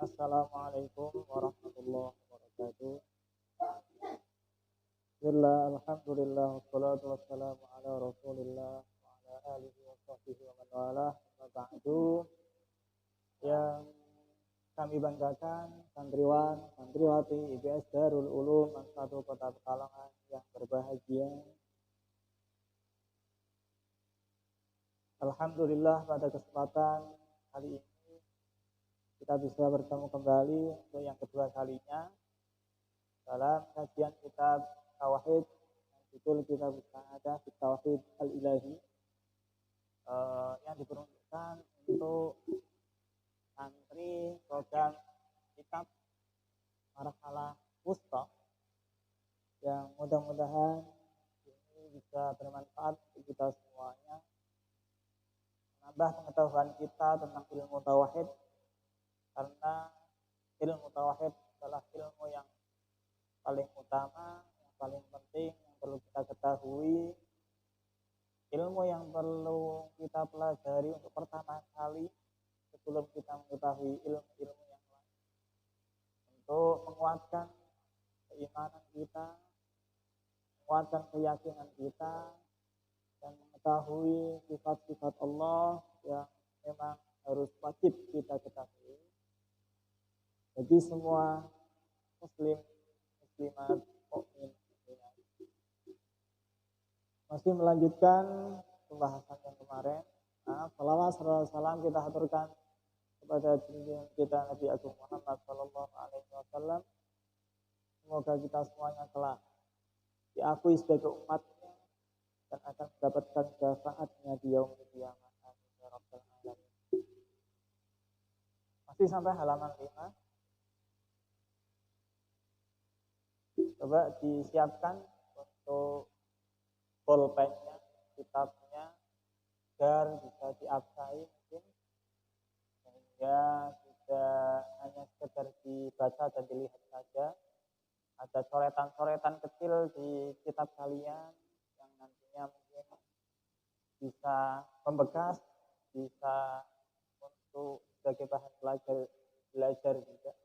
Assalamualaikum warahmatullahi wabarakatuh. Bismillah, alhamdulillah, wassalatu wassalamu ala rasulillah wa ala alihi wa sahbihi wa man walah. Amma ba'du. Yang kami banggakan santriwan, santriwati IPS Darul Ulum Satu Kota Pekalongan yang berbahagia. Alhamdulillah pada kesempatan kali ini kita bisa bertemu kembali untuk yang kedua kalinya dalam kajian kitab Tauhid yang judul kita bisa ada di Tauhid Al-Ilahi yang diperuntukkan untuk santri program kitab Marhalah Wusta yang mudah-mudahan ini bisa bermanfaat untuk kita semuanya, menambah pengetahuan kita tentang ilmu tauhid, karena ilmu tauhid adalah ilmu yang paling utama, yang paling penting, yang perlu kita ketahui, ilmu yang perlu kita pelajari untuk pertama kali sebelum kita mengetahui ilmu-ilmu yang lain, untuk menguatkan keimanan kita, menguatkan keyakinan kita, dan mengetahui sifat-sifat Allah yang memang harus wajib kita ketahui. Jadi semua muslim, muslimat, mukmin, masih melanjutkan pembahasan yang kemarin. Salawat salam kita haturkan kepada junjungan kita Nabi Agung Muhammad Sallallahu Alaihi Wasallam. Semoga kita semuanya kelak diakui sebagai umatnya dan akan mendapatkan syafaatnya di yaumil qiyamah. Amin ya rabbal alamin. Masih sampai halaman 5. Coba disiapkan untuk pulpennya, kitabnya, agar bisa diabsai mungkin, sehingga tidak hanya sekedar dibaca dan dilihat saja. Ada coretan-coretan kecil di kitab kalian yang nantinya mungkin bisa membekas, bisa untuk sebagai bahan belajar juga.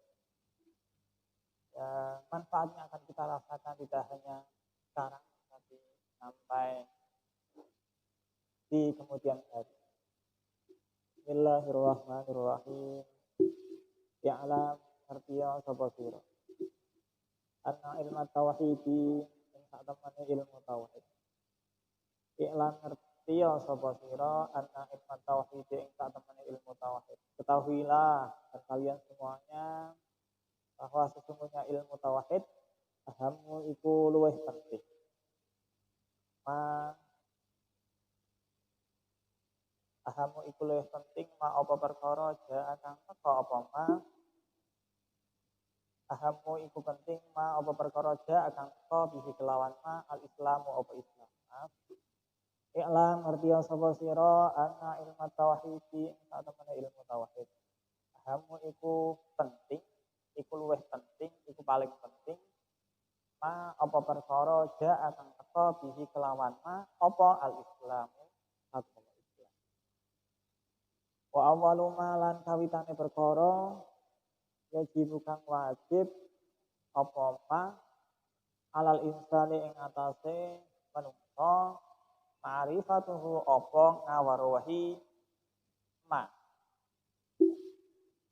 Ya, manfaatnya akan kita rasakan tidak hanya sekarang, tapi sampai di kemudian hari. Bismillahirrahmanirrahim. Ya'lam artiya sapa sira. Anna ilmu tauhidi ing satemene ilmu tauhid. Ya'lam artiya sapa sira anna ilmu tauhidi ing satemene ilmu tauhid. Ketahuilah kalian semuanya bahwa sesungguhnya ilmu tauhid ahammu iku luwih penting. Ahammu iku luwih penting apa perkara ja kang teka apa ahammu iku penting apa perkara ja kang teka bihi kelawan al islamu apa islam. I'lam artiya sapa sira anna ilmu tauhid satemene ilmu tauhid. Ahammu iku penting, iku luwih penting, iku paling penting apa perkara ja kang teka bihi kelawan apa al islamu agama Islam. Wa awwalu ma lan kawitane perkara yajib kang wajib apa alal insani ing atase manungsa ma'rifatuhu apa ngawaruhi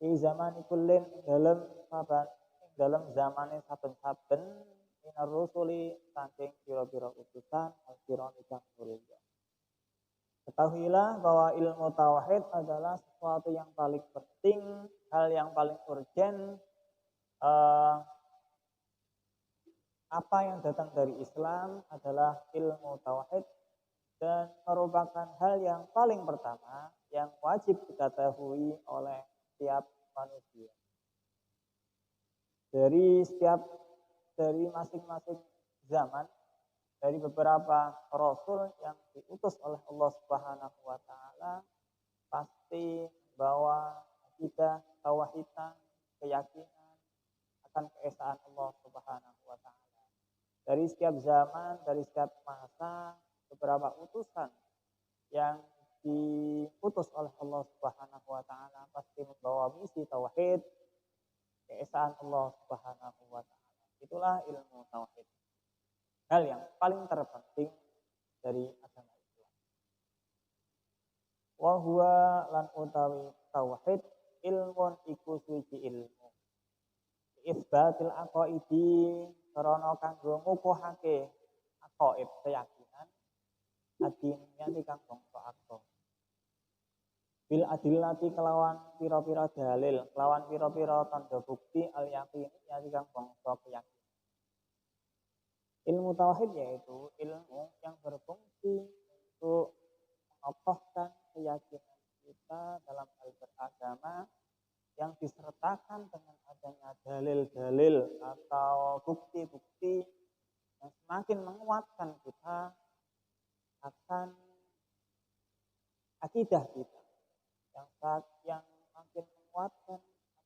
di zaman kullin dalam zamane saben-saben minar rusuli saking pira-pira utusan al-kirami kang mulia. Ketahuilah bahwa ilmu tauhid adalah sesuatu yang paling penting, hal yang paling urgen. Apa yang datang dari Islam adalah ilmu tauhid dan merupakan hal yang paling pertama yang wajib diketahui oleh setiap manusia. Dari masing-masing zaman, dari beberapa rasul yang diutus oleh Allah Subhanahu wa taala pasti membawa akidah tauhidan, keyakinan akan keesaan Allah Subhanahu wa taala. Dari setiap zaman, dari setiap masa, beberapa utusan yang diutus oleh Allah Subhanahu wa taala pasti membawa misi tauhid, keesaan Allah Subhanahu wa taala. Itulah ilmu tauhid. Hal yang paling terpenting dari agama Islam. Wa huwa lan utawi tauhid ilmun iku suci ilmu. Isbatil aqaidi karena kanggo ngukuhake aqaid keyakinan adinnya kang bangsa akto. Bil adillati kelawan pira-pira dalil, kelawan pira-pira tanda bukti al yakin yati kang bangsa keyakinan. Ilmu tauhid yaitu ilmu yang berfungsi untuk mengokohkan keyakinan kita dalam hal beragama yang disertakan dengan adanya dalil-dalil atau bukti-bukti yang semakin menguatkan kita akan akidah kita, yang semakin menguatkan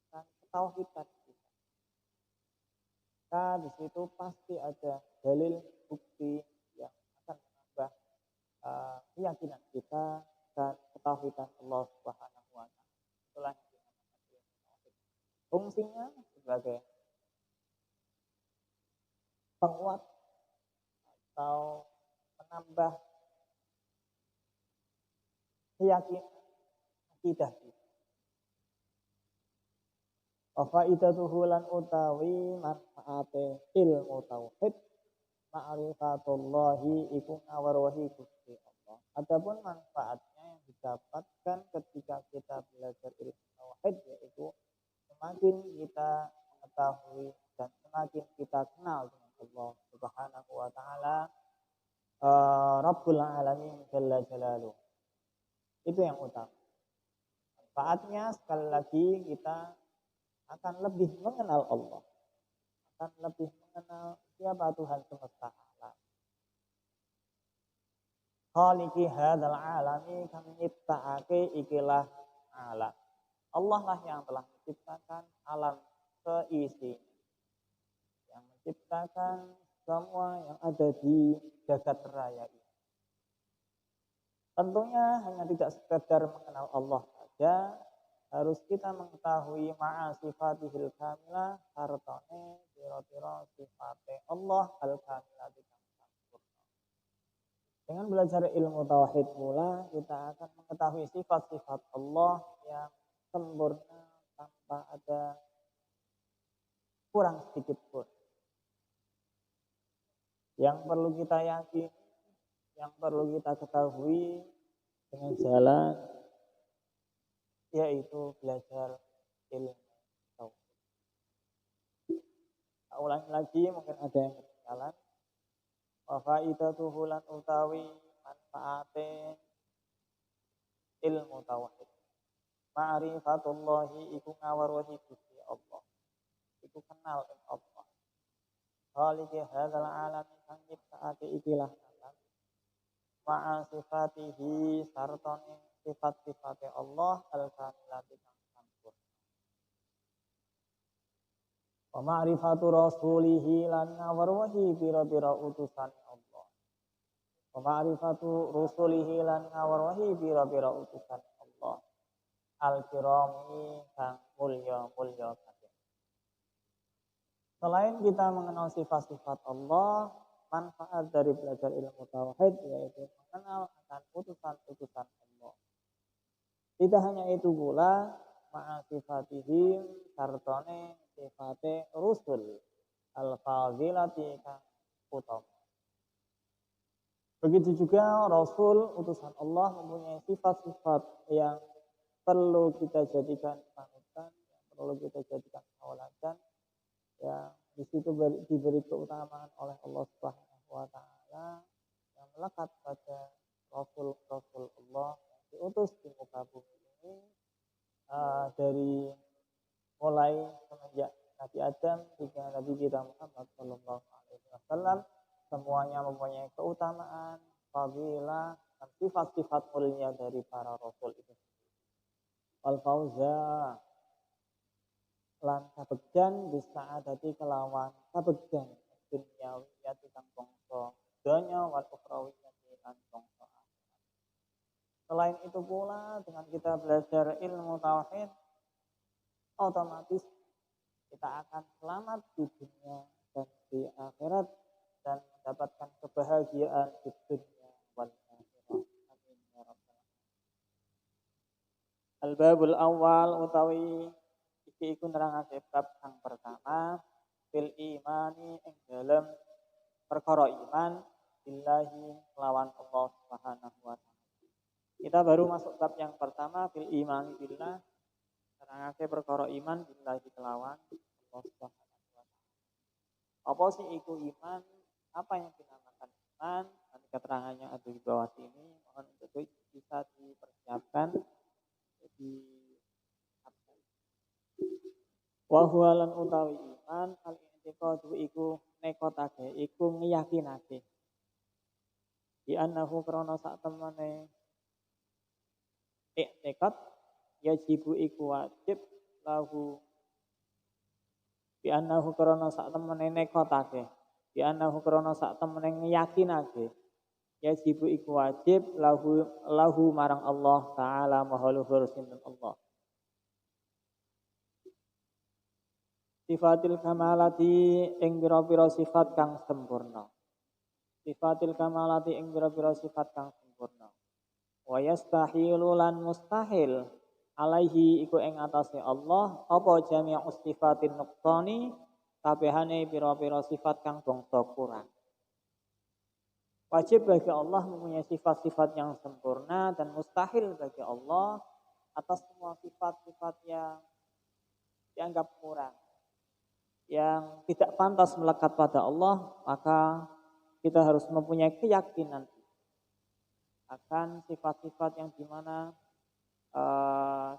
akan ketauhidan kita. Maka di situ pasti ada dalil bukti yang akan menambah keyakinan kita dan ketauhidan Allah Subhanahu wa taala. Itulah yang dinamakan ilmu tauhid. Fungsinya sebagai penguat atau menambah keyakinan akidah kita. Wa faidatuhu lan utawi manfaate ilmu tauhid ma'rifatullahi iku ngawarwahi Gusti Allah. Adapun manfaatnya yang didapatkan ketika kita belajar ilmu tauhid yaitu semakin kita mengetahui dan semakin kita kenal dengan Allah Subhanahu wa taala Rabbul Alamin Jalla Jalaluh. Itu yang utama. Manfaatnya sekali lagi kita akan lebih mengenal Allah, akan lebih mengenal siapa Tuhan semesta alam. Khaliqi hadzal alami kang nyiptakake ikilah alam. Allah lah yang telah menciptakan alam seisinya, yang menciptakan semua yang ada di jagat raya ini. Tentunya hanya tidak sekedar mengenal Allah saja, harus kita mengetahui ma'asifatihil kamilah sartane pira-pira sifate Allah al-kamilah kang sempurna. Dengan belajar ilmu tauhid pula kita akan mengetahui sifat-sifat Allah yang sempurna tanpa ada kurang sedikit pun. Yang perlu kita yakini, yang perlu kita ketahui dengan jalan yaitu belajar ilmu tauhid. Ulangi lagi, mungkin ada yang ketinggalan. Wa faidatuhu lan utawi manfaate ilmu tauhid. Ma'rifatullahi iku ngawarwahi Gusti Allah. Iku kenal ing Allah. Khaliqi hadzal alam kang nyiptakake ikilah alam. Ma'a sifatihi sartane sifat-sifatnya Allah al-kamilati kang sempurna. Wa ma'rifatu rasulihi lan ngawarwahi pira-pira utusan Allah. Wa ma'rifatu rusulihi lan ngawarwahi pira-pira utusan Allah. Al-kirami kang mulya-mulya kabeh. Selain kita mengenal sifat-sifat Allah, manfaat dari belajar ilmu tauhid yaitu mengenal akan utusan-utusan Allah. Tidak hanya itu pula, ma'asifatihim sartone sifate rusul al-fadilati kang utama. Begitu juga Rasul utusan Allah mempunyai sifat-sifat yang perlu kita jadikan panutan, yang perlu kita jadikan tauladan, yang di situ diberi keutamaan oleh Allah Subhanahu wa taala yang melekat pada Rasul-Rasul Allah yang diutus di muka bumi ini dari mulai semenjak Nabi Adam hingga Nabi kita Muhammad Sallallahu Alaihi Wasallam, semuanya mempunyai keutamaan, fadilah, dan sifat-sifat mulia dari para Rasul itu. Al-fauza lan kabegjan bisa adati kelawan kabegjan dunyawiyati kang bangsa donya wal ukhrawiyati lan bangsa akhirat. Selain itu pula dengan kita belajar ilmu tauhid otomatis kita akan selamat di dunia dan di akhirat dan mendapatkan kebahagiaan di dunia wal akhirah. Amin ya rabbal alamin. Al-babul awal utawi iki iku nerangake bab kang pertama fil imani ing dalem perkara iman billahi lawan Allah Subhanahu wa taala. Kita baru masuk bab yang pertama fil imani billah nerangake perkara iman billahi kelawan Allah Subhanahu wa taala. Apa sih iku iman? Apa yang dinamakan iman? Nanti keterangannya ada di bawah sini. Mohon untuk bisa dipersiapkan di absen. Wa huwa lan utawi iman al-i'tiqadu iku nekotake iku ngeyakinake di annahu krana sak temene i'tiqad yajibu iku wajib lahu di annahu krana sak temene nekotake di annahu krana sak temene ngeyakinake yajibu iku wajib lahu marang Allah taala maha luhur sinten Allah. Sifatil kamalati ing pira-pira sifat kang sempurna. Sifatil kamalati ing pira-pira sifat kang sempurna. Wa yastahilu lan mustahil alaihi iku ing atase Allah apa jami'u sifatin nuqsani kabehane pira-pira sifat kang bangsa kurang. Wajib bagi Allah mempunyai sifat-sifat yang sempurna dan mustahil bagi Allah atas semua sifat-sifat yang dianggap kurang, yang tidak pantas melekat pada Allah, maka kita harus mempunyai keyakinan akan sifat-sifat yang dimana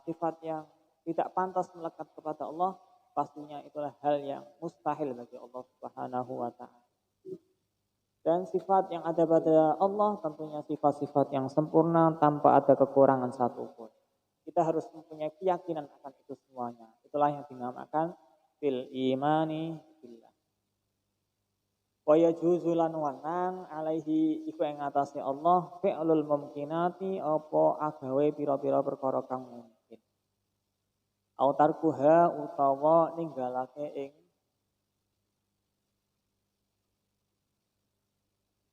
sifat yang tidak pantas melekat kepada Allah, pastinya itulah hal yang mustahil bagi Allah Subhanahu wa taala. Dan sifat yang ada pada Allah tentunya sifat-sifat yang sempurna tanpa ada kekurangan satupun. Kita harus mempunyai keyakinan akan itu semuanya. Itulah yang dinamakan fil imani billah. Wa yajuzu lan wanang alaihi iku ing atase Allah fi'lul mumkinati apa agawe pira-pira perkara kang mungkin. Au tarkuha utawa ninggalake ing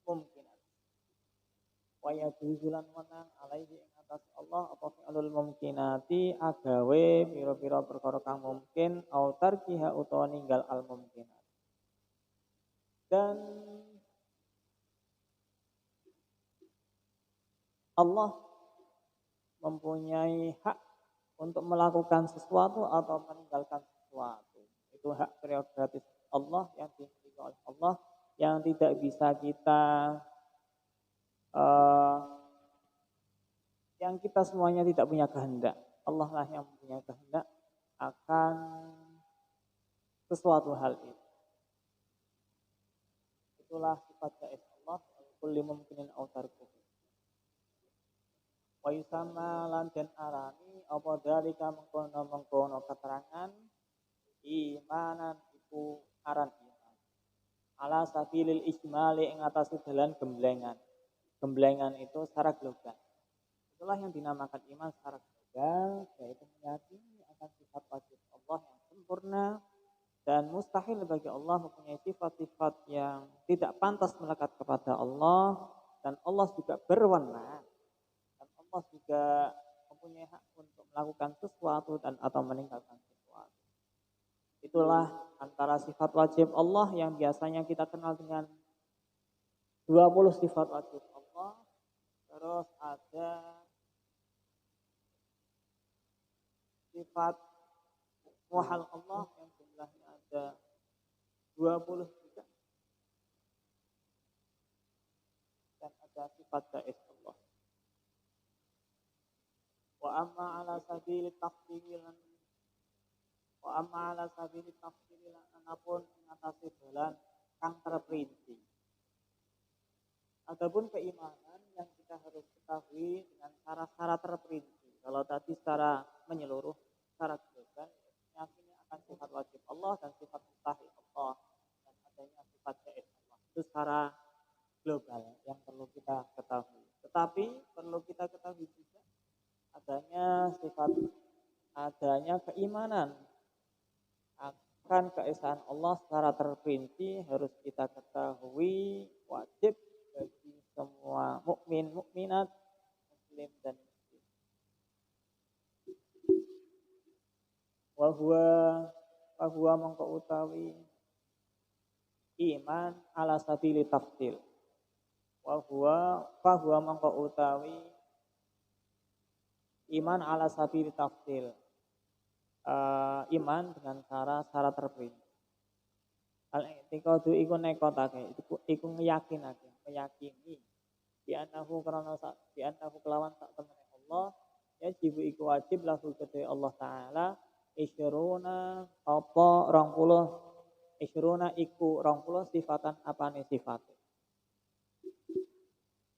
mumkinat. Wa yajuzu lan wanang alaihi ing atase Allah apa fi'lul mumkinati agawe pira-pira perkara kang mungkin au tarkiha utawa ninggal al mumkinat. Dan Allah mempunyai hak untuk melakukan sesuatu atau meninggalkan sesuatu. Itu hak prerogatif Allah yang dimiliki oleh Allah yang tidak bisa yang kita semuanya tidak punya kehendak. Allah lah yang punya kehendak akan sesuatu hal itu. Itulah sifat jaiz Allah, kulli mumkinin aw tarkuh. Wa yusamma lan den arani apa dalika mengkono keterangan imanan iku aran iman. Ala sabilil ijmali ing atase dalan gemblengan. Gemblengan itu secara global. Itulah yang dinamakan iman secara global, yaitu meyakini akan sifat wajib Allah yang sempurna dan mustahil bagi Allah mempunyai sifat-sifat yang tidak pantas melekat kepada Allah, dan Allah juga berwenang dan Allah juga mempunyai hak untuk melakukan sesuatu dan atau meninggalkan sesuatu. Itulah antara sifat wajib Allah yang biasanya kita kenal dengan 20 sifat wajib Allah. Terus ada sifat muhal Allah yang jumlahnya ada 20 juga. Dan ada sifat jaiz Allah. Wa amma ala sabili tafsilan wa amma ala sabili tafsilan anapun mengatasi jalan kang terperinci. Adapun keimanan yang kita harus ketahui dengan syarat-syarat terperinci. Kalau tadi secara menyeluruh, secara global, yakinnya akan sifat wajib Allah dan sifat mustahil Allah dan adanya sifat jaiz Allah. Itu secara global yang perlu kita ketahui. Tetapi perlu kita ketahui juga adanya keimanan akan keesaan Allah secara terperinci harus kita ketahui, wajib bagi semua mukmin, mukminat, muslim dan muslim. Wa huwa mongko utawi iman ala sabili tafsil. Wa huwa mongko utawi iman ala sabili tafsil. Iman dengan cara terperinci. Al-i'tiqadu iku nekotake, iku meyakini bi annahu kelawan sak temene Allah yajibu iku wajib lahu kedhe Allah taala isyruna apa 20 isyruna iku 20 sifatan apane sifate.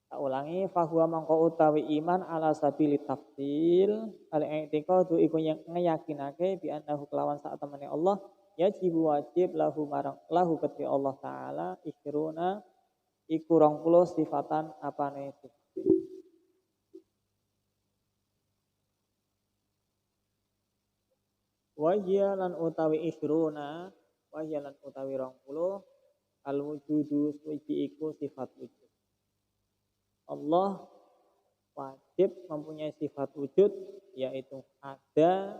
Tak ulangi, fahuwa mangko utawi iman ala sabili tafsil al-i'tiqadu iku yang ngeyakinake bi annahu kelawan sak temene Allah yajibu wajib lahu kedhe Allah taala isyruna iku 20 sifatan apane sifate. Wahya lan utawi isyruna, wahya lan utawi 20 al wujudu suci iku sifat wujud. Allah wajib mempunyai sifat wujud, yaitu ada,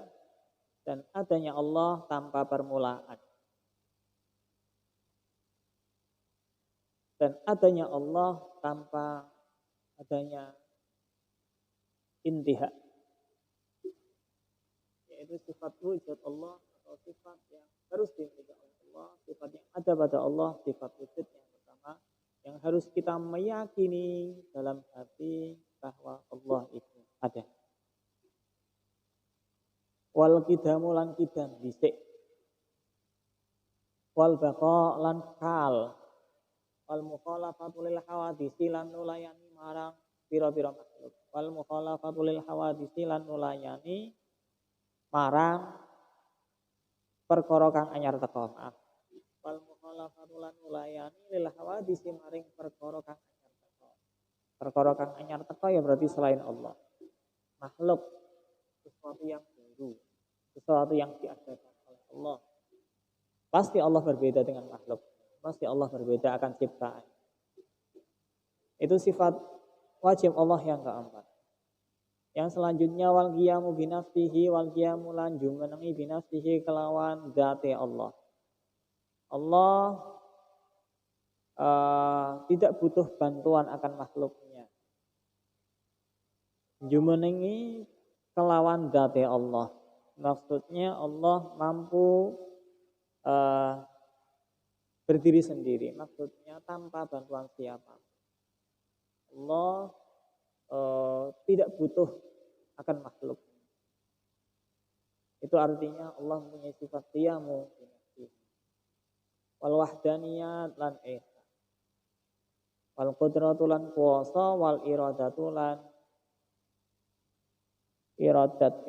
dan adanya Allah tanpa permulaan. Dan adanya Allah tanpa adanya intiha. Yaitu sifat wujud Allah atau sifat yang harus dimiliki Allah, sifat yang ada pada Allah, sifat wujud yang pertama yang harus kita meyakini dalam hati bahwa Allah itu ada. Wal kidamu lan kidam dhisik. Wal baqa lan kal. Wal mukhalafatu lil hawadisi lan nulayani marang pira-pira makhluk. Wal mukhalafatu lil hawadisi lan nulayani marang perkara kang anyar teka. Wal mukhalafatu lan nulayani lil hawadisi maring perkara kang anyar teka. Perkara kang anyar teka ya berarti selain Allah. Makhluk sesuatu yang baru, sesuatu yang diadakan oleh Allah. Pasti Allah berbeda dengan makhluk. Pasti Allah berbeda akan ciptaan. Itu sifat wajib Allah yang keempat. Yang selanjutnya wal qiyamu binafsihi wal qiyamu lan jumenengi binafsihi kelawan dzati Allah. Allah tidak butuh bantuan akan makhluknya. Jumenengi kelawan dzati Allah. Maksudnya Allah mampu berdiri sendiri. Maksudnya tanpa bantuan siapa. Allah tidak butuh akan makhluk. Itu artinya Allah mempunyai sifat qiyamu. Wal wahdaniyat lan ihsan. Wal qudratu lan kuwasa wal iradatu lan iradat.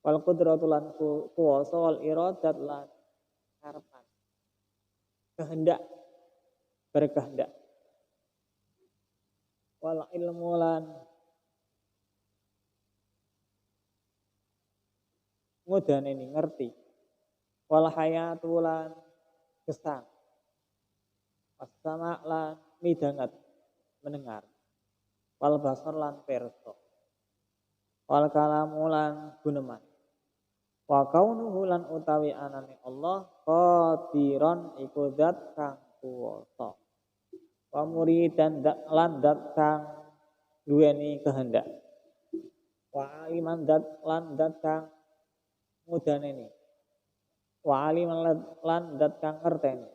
Wal qudratu lan kuwasa wal iradat lan harapan. Kehendak, berkehendak. Wal ilmu lan ngudane ini ngerti. Wal hayatu lan gesang. Wasama lan midangat mendengar. Wal basar lan perso. Wal kalamu lan guneman. Wa kaunuhu lan utawi anane Allah qadiran iku zat kang kuwasa. Wa muridan lan zat kang duweni kehendak. Wa aliman lan zat kang mudaneni. Wa aliman lan zat kang ngerteni.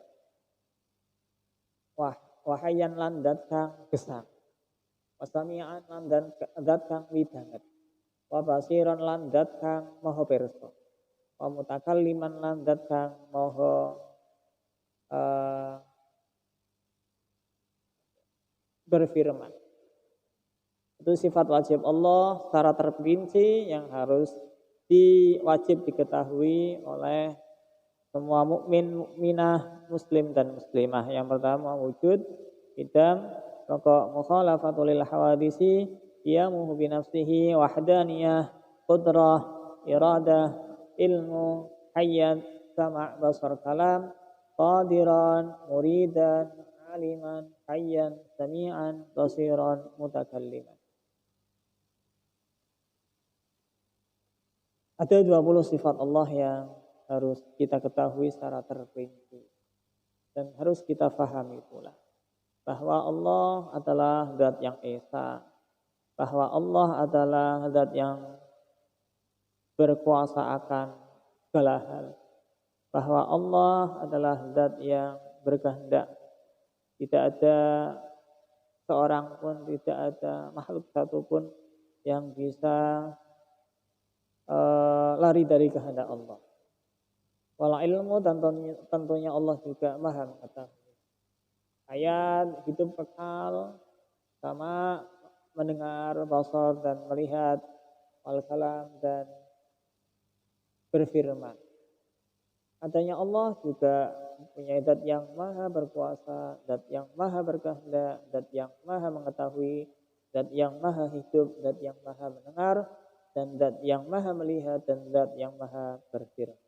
Wa hayyan lan zat kang gesang. Wa sami'an lan zat kang widanget. Wa basiran lan zat kang maha pirsa. Wa mutakalliman lan zat kang maha berfirman. Itu sifat wajib Allah secara terperinci yang harus wajib diketahui oleh semua mukmin, mukminah, muslim dan muslimah. Yang pertama wujud, qidam, maka mukhalafatul lil hawadisi, qiyamuhu bi nafsihi, wahdaniyah, qudrah, iradah, ilmu, hayat, sama' basar kalam, qadiran, muridan, aliman, hayyan, sami'an, basiran, mutakalliman. Ada 20 sifat Allah yang harus kita ketahui secara terperinci dan harus kita fahami pula. Bahwa Allah adalah zat yang esa, bahwa Allah adalah zat yang berkuasa akan segala hal, bahwa Allah adalah zat yang berkehendak. Tidak ada seorang pun, tidak ada makhluk satupun yang bisa lari dari kehendak Allah. Wala ilmu, dan tentunya Allah juga maha mengetahui. Hayat, hidup kekal, sama mendengar, basar, dan melihat, wal kalam, dan berfirman. Adanya Allah juga punya zat yang maha berkuasa, zat yang maha berkehendak, zat yang maha mengetahui, zat yang maha hidup, zat yang maha mendengar, dan zat yang maha melihat, dan zat yang maha berfirman.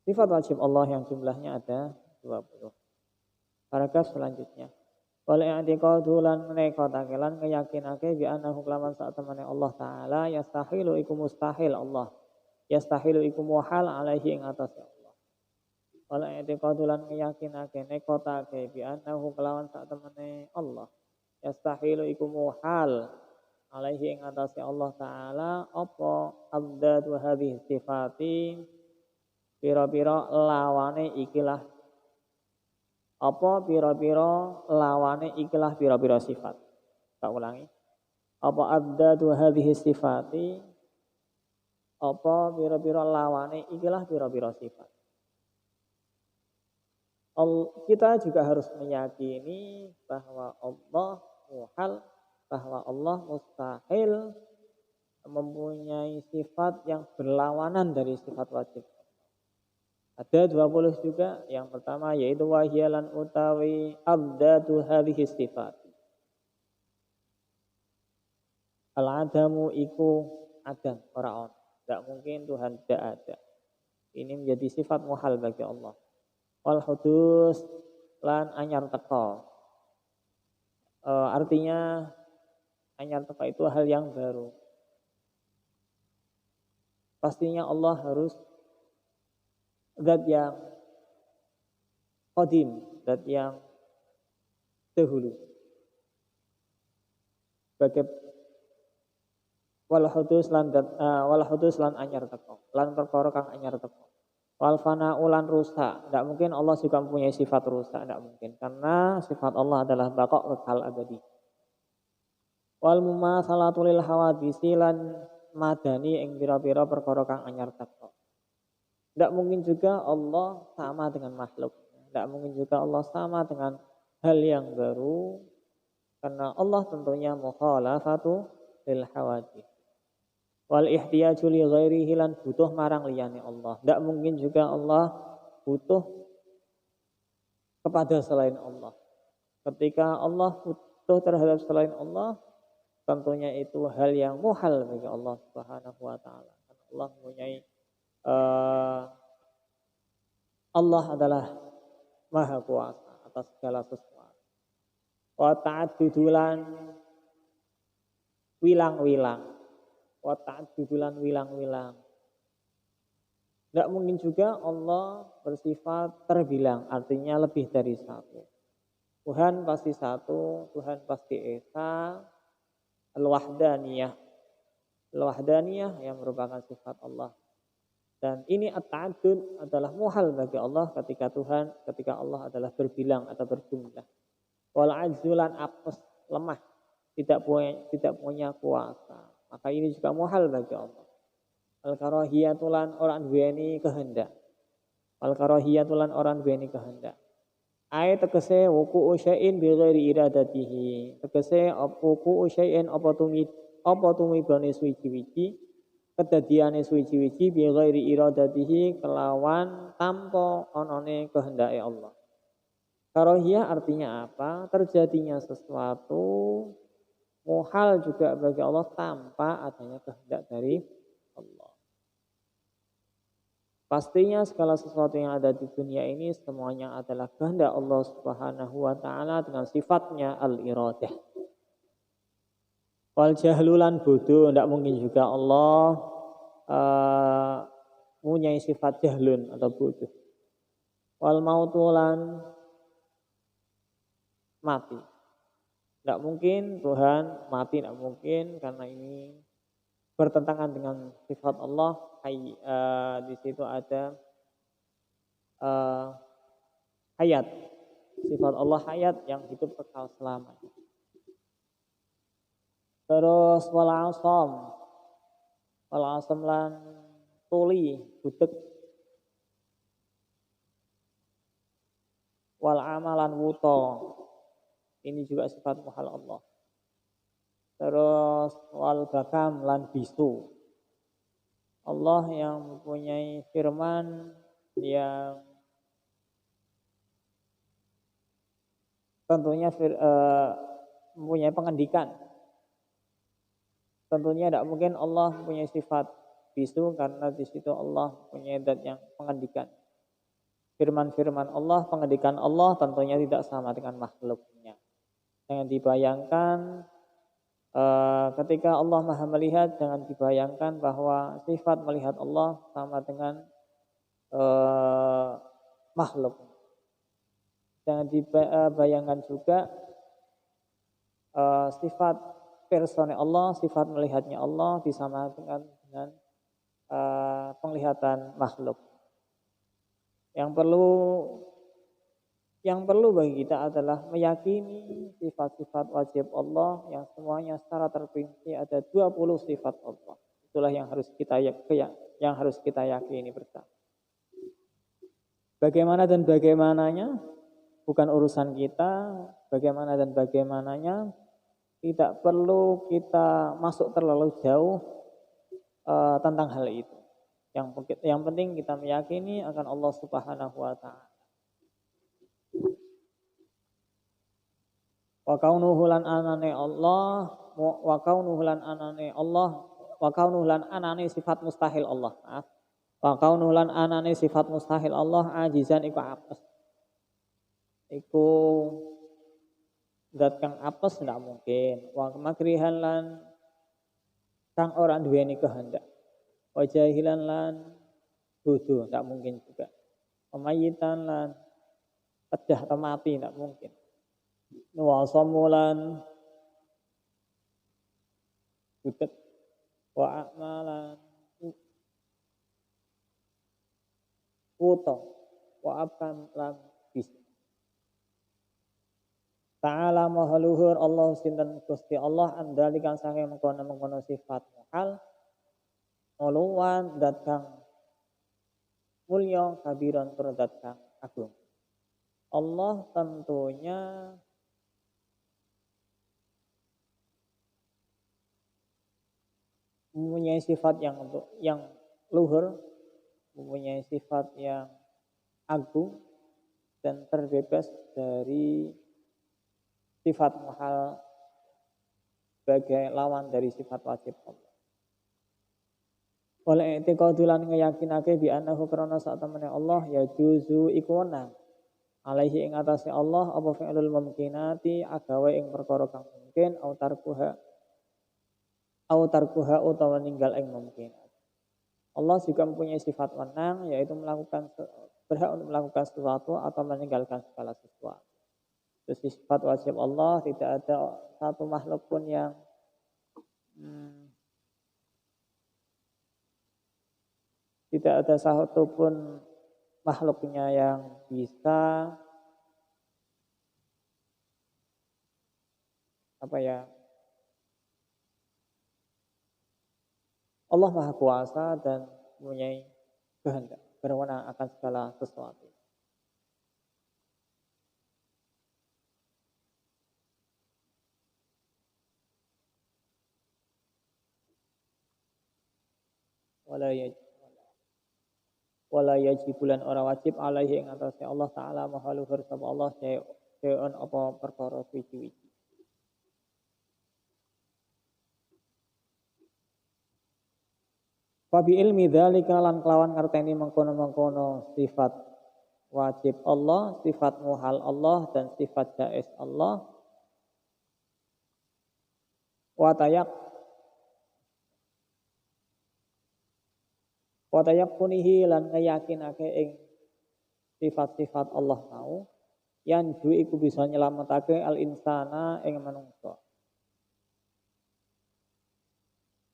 Sifat wajib Allah yang jumlahnya ada 20. Paragraf selanjutnya. Wal i'tiqadu lan menekotake lan keyakinake bi annahu kelawan sak temene Allah taala yastahilu iku mustahil Allah. Yastahilu iku muhal alaihi ing atas Allah. Wal i'tiqadu lan keyakinake nekotake bi annahu kelawan sak temene Allah. Yastahilu iku muhal alaihi ing atas Allah taala apa abdad wa hadhihi sifati pira-pira lawane ikilah apa pira-pira lawane ikilah pira-pira sifat. Tak ulangi. Apa abdadu hadhihi sifati apa pira-pira lawane ikilah pira-pira sifat. Kita juga harus meyakini bahwa Allah muhal, bahwa Allah mustahil, mempunyai sifat yang berlawanan dari sifat wajib. Ada 20 juga. Yang pertama yaitu wahyalan utawi abdatu hadhihi sifat. Al-adamu iku adam, ora on. Tidak mungkin Tuhan tidak ada. Ini menjadi sifat muhal bagi Allah. Wal hudus lan anyar teko. Artinya anyar teko itu hal yang baru. Pastinya Allah harus zat yang qadim, zat yang dahulu. Sebagai wal hudus lan anyar teko, lan perkara kang anyar teko. Wal fana ulan rusak, tidak mungkin Allah juga mempunyai sifat rusak, tidak mungkin, karena sifat Allah adalah baqa kekal abadi. Wal mumatsalatu lil hawadisi lan madani ing pira-pira perkara kang anyar teko. Tidak mungkin juga Allah sama dengan makhluk. Tidak mungkin juga Allah sama dengan hal yang baru. Karena Allah tentunya mukhalafatu lil hawadith. Wal ihtiyaju li ghairihi lan butuh marang liyane Allah. Tidak mungkin juga Allah butuh kepada selain Allah. Ketika Allah butuh terhadap selain Allah, tentunya itu hal yang muhal bagi Allah Subhanahu wa taala. Karena Allah mempunyai Allah adalah maha kuasa atas segala sesuatu. Wa ta'addudulan wilang-wilang. Wa ta'addudulan wilang-wilang. Tidak mungkin juga Allah bersifat terbilang, artinya lebih dari satu. Tuhan pasti satu, Tuhan pasti esa, al-wahdaniyah. Al-wahdaniyah yang merupakan sifat Allah. Dan ini at-ta'addud adalah muhal bagi Allah ketika Allah adalah berbilang atau berjumlah. Wal ajzulan apes, lemah, tidak punya kuasa. Maka ini juga muhal bagi Allah. Al karahiyatulan orang duweni kehendak. Al karahiyatulan orang duweni kehendak. Ayat tegese wuku syai'in bi ghairi iradatihi. Tegese wuku syai'in apa tumibane suwi-wiji. Kedadiane suwi-wiji bi ghairi iradatihi kelawan tanpa onone kehendake Allah. Karohiyah artinya apa? Terjadinya sesuatu Muhal juga bagi Allah tanpa adanya kehendak dari Allah. Pastinya segala sesuatu yang ada di dunia ini semuanya adalah kehendak Allah Subhanahu wa taala dengan sifatnya al-iradah. Wal jahlulan bodoh, tidak mungkin juga Allah mempunyai sifat jahlun atau bodoh. Wal mautulan mati. Tidak mungkin Tuhan mati, tidak mungkin karena ini bertentangan dengan sifat Allah. Di situ ada hayat. Sifat Allah hayat yang hidup kekal selamanya. Terus wal asam lan tuli budek, wal amalan wuto, ini juga sifat muhal Allah. Terus wal bakam lan bisu, Allah yang mempunyai firman yang tentunya mempunyai pengendikan. Tentunya tidak mungkin Allah mempunyai sifat bisu karena di situ Allah punya zat yang pengendikan. Firman-firman Allah, pengendikan Allah tentunya tidak sama dengan makhluknya. Jangan dibayangkan ketika Allah Maha melihat, jangan dibayangkan bahwa sifat melihat Allah sama dengan makhluk. Jangan dibayangkan juga sifat personel Allah, sifat melihatnya Allah disamakan dengan penglihatan makhluk. Yang perlu bagi kita adalah meyakini sifat-sifat wajib Allah yang semuanya secara terperinci ada 20 sifat Allah. Itulah yang harus kita yakini bersama. Bagaimana dan bagaimananya bukan urusan kita, bagaimana dan bagaimananya tidak perlu kita masuk terlalu jauh tentang hal itu. Yang penting kita meyakini akan Allah Subhanahu wa taala. Wa kaunuhu lan anane Allah, wa kaunuhu lan anane Allah, wa kaunuhu lan anane sifat mustahil Allah. Wa kaunuhu lan anane sifat mustahil Allah ajizan iku apes. Iku zat kang apes tidak mungkin. Wa makrihan lan kang ora duweni kehendak. Wa jahilan lan bodoh tidak mungkin juga. Pemayitan lan pedah atau mati tidak mungkin. Wa samulan butet wa amalan wuto wa abkan lan bis. Ta'ala maha luhur Allah sinten Gusti Allah andalikan saking mengkono sifat muhal uluwan dat kang mulya kabiran tur dat kang agung. Allah tentunya mempunyai sifat yang luhur, mempunyai sifat yang agung dan terbebas dari sifat muhal sebagai lawan dari sifat wajib Allah. Oleh i'tiqadu lan ngeyakinake bi annahu krana sak temene Allah ya juzu ikuna alaihi ing atase Allah apa fi'lul mumkinati agawe ing perkara kang mungkin au tarkuha utawa ninggal ing mungkin. Allah juga mempunyai sifat wenang yaitu berhak untuk melakukan sesuatu atau meninggalkan segala sesuatu. Itu sifat wajib Allah, tidak ada satu makhluk pun yang tidak ada satu pun makhluknya yang bisa Allah Maha Kuasa dan mempunyai kehendak berwenang akan segala sesuatu. Wala yajibulan ora wajib alaihi ing atase Allah taala maha luhur sapa Allah saeun apa perkara suci-suci. Fa bi ilmi dzalika lan kelawan ngerteni mengkono-mengkono sifat wajib Allah, sifat muhal Allah dan sifat jaiz Allah. Wa tayaqqunihi lan ngeyakinake ing sifat-sifat Allah mau yang iku bisa nyelametake al insana ing manungsa.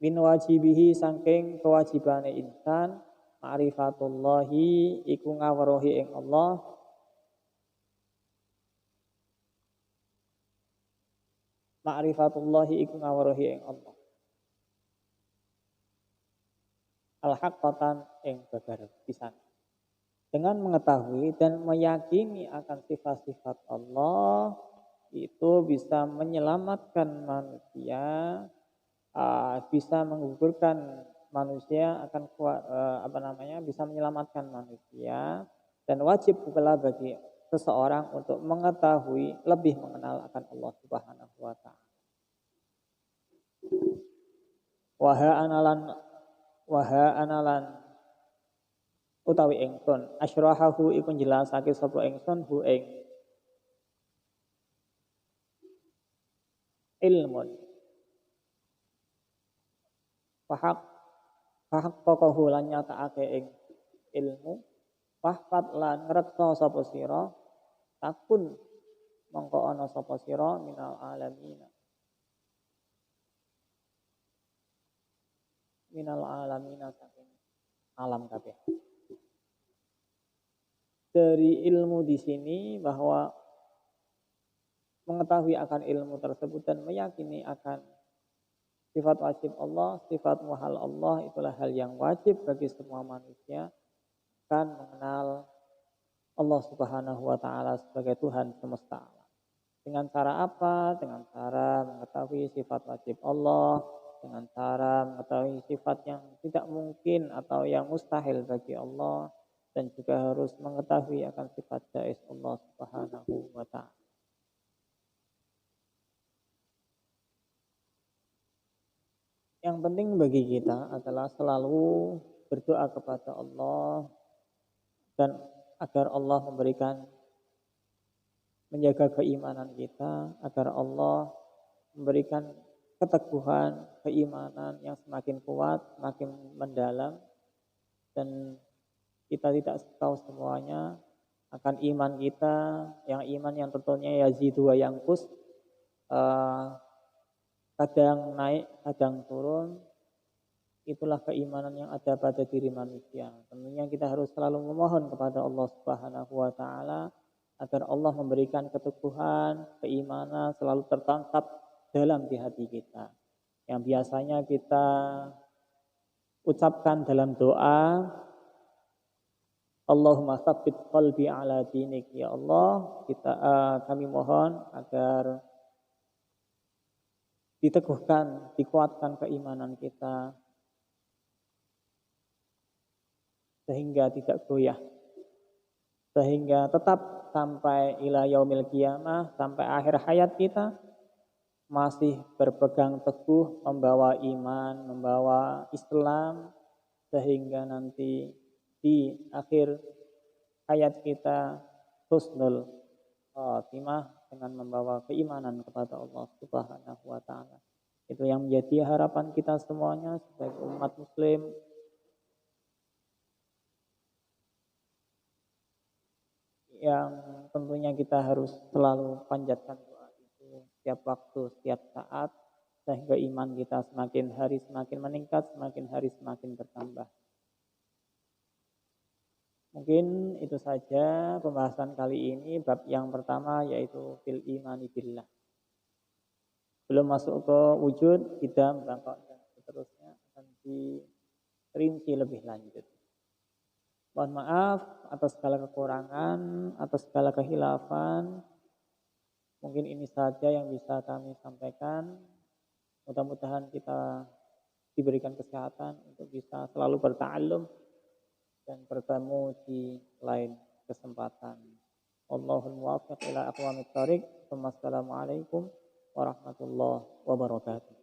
Min wajibihi saking kewajibane insan ma'rifatullahi iku ngaweruhi ing Allah ma'rifatullahi iku ngaweruhi ing Allah al-haqqatan ing babar pisan dengan mengetahui dan meyakini akan sifat-sifat Allah itu bisa menyelamatkan manusia bisa menggugurkan manusia akan bisa menyelamatkan manusia dan wajib pula bagi seseorang untuk mengetahui lebih mengenal akan Allah Subhanahu wa taala. Waha analan utawi ingsun asyrahahu iku jelasake sapa ingsun hu ing ilmun Fahak kokohu lan nyatakake ing ilmu fahfat lan ngreksa sapa sira takun mongko ana sapa sira minal alamina saking alam kabeh. Dari ilmu di sini bahwa mengetahui akan ilmu tersebut dan meyakini akan sifat wajib Allah, sifat muhal Allah itulah hal yang wajib bagi semua manusia kan mengenal Allah Subhanahu wa taala sebagai Tuhan semesta alam. Dengan cara apa? Dengan cara mengetahui sifat wajib Allah, dengan cara mengetahui sifat yang tidak mungkin atau yang mustahil bagi Allah dan juga harus mengetahui akan sifat jaiz Allah Subhanahu wa taala. Yang penting bagi kita adalah selalu berdoa kepada Allah dan agar Allah menjaga keimanan kita, agar Allah memberikan keteguhan keimanan yang semakin kuat, semakin mendalam dan kita tidak tahu semuanya akan iman kita, yang iman yang tentunya yazidu wa yanqus, kadang naik, kadang turun. Itulah keimanan yang ada pada diri manusia. Tentunya kita harus selalu memohon kepada Allah Subhanahu wa taala agar Allah memberikan keteguhan, keimanan selalu tertangkap dalam di hati kita. Yang biasanya kita ucapkan dalam doa, Allahumma tsabbit qalbi ala dinik, ya Allah, kami mohon agar diteguhkan, dikuatkan keimanan kita sehingga tidak goyah, sehingga tetap sampai ila yaumil qiyamah, sampai akhir hayat kita masih berpegang teguh membawa iman, membawa Islam, sehingga nanti di akhir hayat kita husnul khatimah dengan membawa keimanan kepada Allah Subhanahu wa taala. Itu yang menjadi harapan kita semuanya sebagai umat muslim. Yang tentunya kita harus selalu panjatkan doa itu setiap waktu, setiap saat, sehingga iman kita semakin hari semakin meningkat, semakin hari semakin bertambah. Mungkin itu saja pembahasan kali ini, bab yang pertama yaitu fil imani billah. Belum masuk ke wujud, qidam, bangkok dan seterusnya akan diperinci lebih lanjut. Mohon maaf atas segala kekurangan, atas segala kehilafan. Mungkin ini saja yang bisa kami sampaikan. Mudah-mudahan kita diberikan kesehatan untuk bisa selalu berta'allum dan bertemu di lain kesempatan. Allahul muwaffiq ila aqwamit thariq. Wassalamualaikum warahmatullahi wabarakatuh.